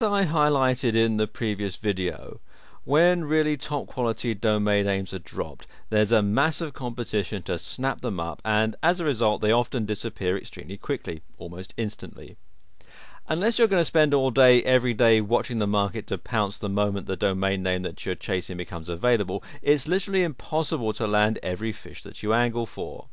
I highlighted in the previous video, when really top quality domain names are dropped, there's a massive competition to snap them up, and as a result they often disappear extremely quickly, almost instantly. Unless you're going to spend all day every day watching the market to pounce the moment the domain name that you're chasing becomes available, it's literally impossible to land every fish that you angle for.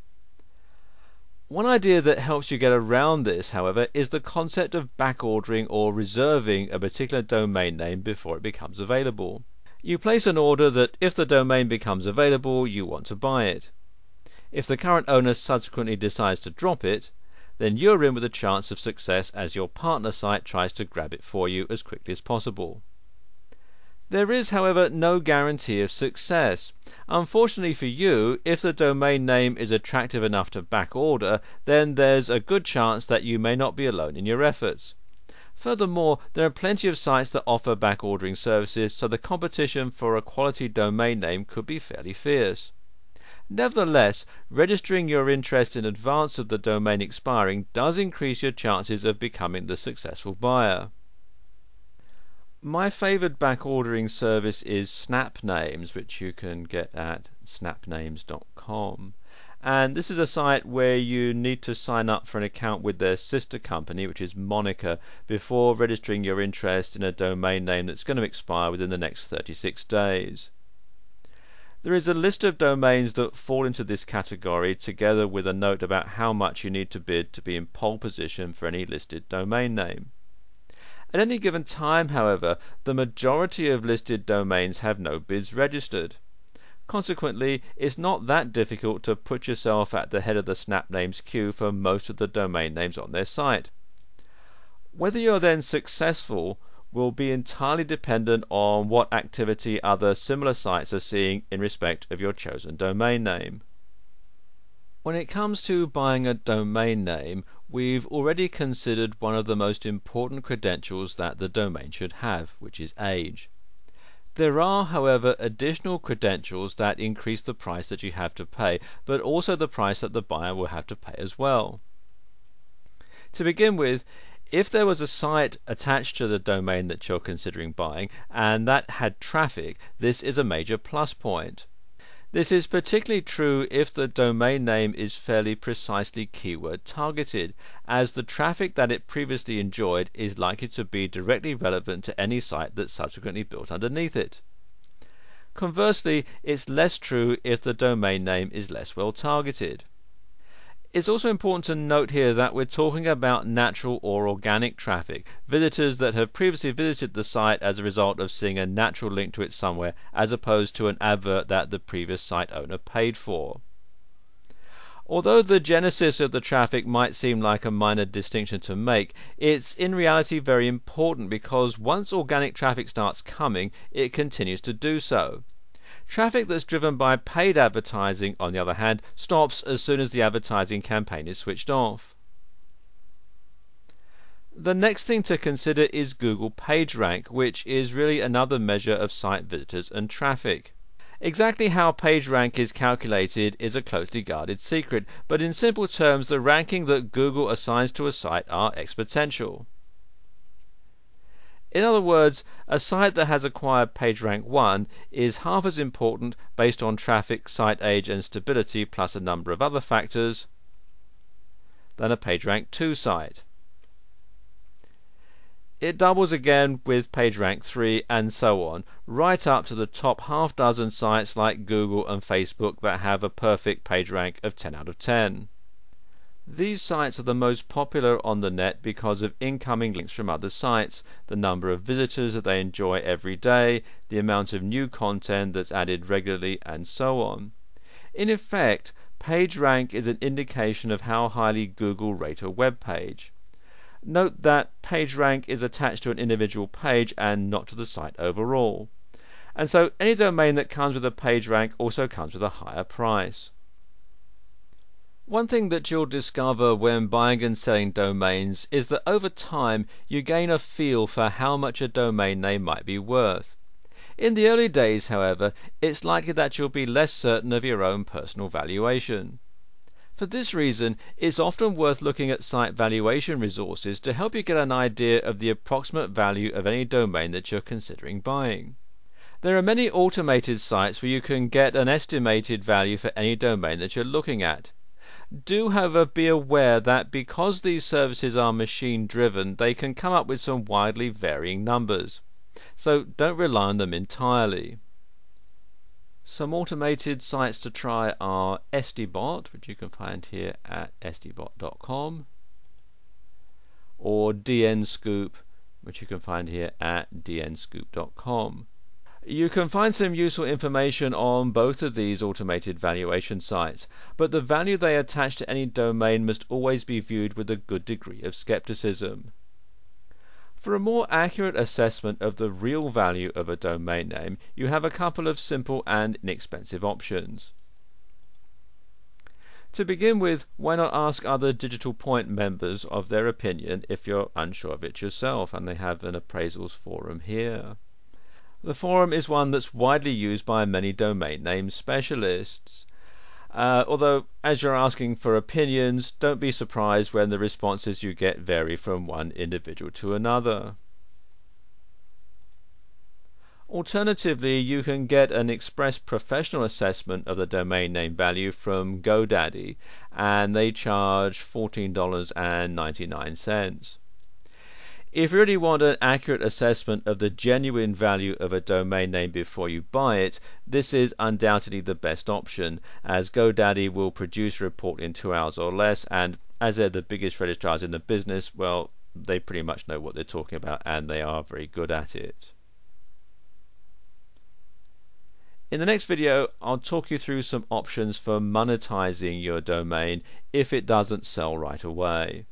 One idea that helps you get around this, however, is the concept of backordering or reserving a particular domain name before it becomes available. You place an order that if the domain becomes available, you want to buy it. If the current owner subsequently decides to drop it, then you're in with a chance of success as your partner site tries to grab it for you as quickly as possible. There is, however, no guarantee of success. Unfortunately for you, if the domain name is attractive enough to backorder, then there's a good chance that you may not be alone in your efforts. Furthermore, there are plenty of sites that offer backordering services, so the competition for a quality domain name could be fairly fierce. Nevertheless, registering your interest in advance of the domain expiring does increase your chances of becoming the successful buyer. My favoured backordering service is Snapnames, which you can get at snapnames.com. And this is a site where you need to sign up for an account with their sister company, which is Monica, before registering your interest in a domain name that's going to expire within the next 36 days. There is a list of domains that fall into this category, together with a note about how much you need to bid to be in pole position for any listed domain name. At any given time, however, the majority of listed domains have no bids registered. Consequently, it's not that difficult to put yourself at the head of the Snapnames queue for most of the domain names on their site. Whether you're then successful will be entirely dependent on what activity other similar sites are seeing in respect of your chosen domain name. When it comes to buying a domain name, we've already considered one of the most important credentials that the domain should have, which is age. There are, however, additional credentials that increase the price that you have to pay, but also the price that the buyer will have to pay as well. To begin with, if there was a site attached to the domain that you're considering buying, and that had traffic, this is a major plus point. This is particularly true if the domain name is fairly precisely keyword targeted, as the traffic that it previously enjoyed is likely to be directly relevant to any site that's subsequently built underneath it. Conversely, it's less true if the domain name is less well targeted. It's also important to note here that we're talking about natural or organic traffic, visitors that have previously visited the site as a result of seeing a natural link to it somewhere, as opposed to an advert that the previous site owner paid for. Although the genesis of the traffic might seem like a minor distinction to make, it's in reality very important, because once organic traffic starts coming, it continues to do so. Traffic that's driven by paid advertising, on the other hand, stops as soon as the advertising campaign is switched off. The next thing to consider is Google PageRank, which is really another measure of site visitors and traffic. Exactly how PageRank is calculated is a closely guarded secret, but in simple terms, the ranking that Google assigns to a site are exponential. In other words, a site that has acquired PageRank 1 is half as important based on traffic, site age and stability plus a number of other factors than a PageRank 2 site. It doubles again with PageRank 3 and so on, right up to the top half dozen sites like Google and Facebook that have a perfect PageRank of 10 out of 10. These sites are the most popular on the net because of incoming links from other sites, the number of visitors that they enjoy every day, the amount of new content that's added regularly, and so on. In effect, PageRank is an indication of how highly Google rate a web page. Note that PageRank is attached to an individual page and not to the site overall. And so any domain that comes with a PageRank also comes with a higher price. One thing that you'll discover when buying and selling domains is that over time you gain a feel for how much a domain name might be worth. In the early days, however, it's likely that you'll be less certain of your own personal valuation. For this reason, it's often worth looking at site valuation resources to help you get an idea of the approximate value of any domain that you're considering buying. There are many automated sites where you can get an estimated value for any domain that you're looking at. Do, however, be aware that because these services are machine driven, they can come up with some widely varying numbers. So don't rely on them entirely. Some automated sites to try are SDBot, which you can find here at sdbot.com, or DNScoop, which you can find here at dnscoop.com. You can find some useful information on both of these automated valuation sites, but the value they attach to any domain must always be viewed with a good degree of skepticism. For a more accurate assessment of the real value of a domain name, you have a couple of simple and inexpensive options. To begin with, why not ask other Digital Point members of their opinion if you're unsure of it yourself, and they have an appraisals forum here. The forum is one that's widely used by many domain name specialists. Although, as you're asking for opinions, don't be surprised when the responses you get vary from one individual to another. Alternatively, you can get an express professional assessment of the domain name value from GoDaddy, and they charge $14.99. If you really want an accurate assessment of the genuine value of a domain name before you buy it, this is undoubtedly the best option, as GoDaddy will produce a report in 2 hours or less, and as they're the biggest registrars in the business, well, they pretty much know what they're talking about, and they are very good at it. In the next video, I'll talk you through some options for monetizing your domain if it doesn't sell right away.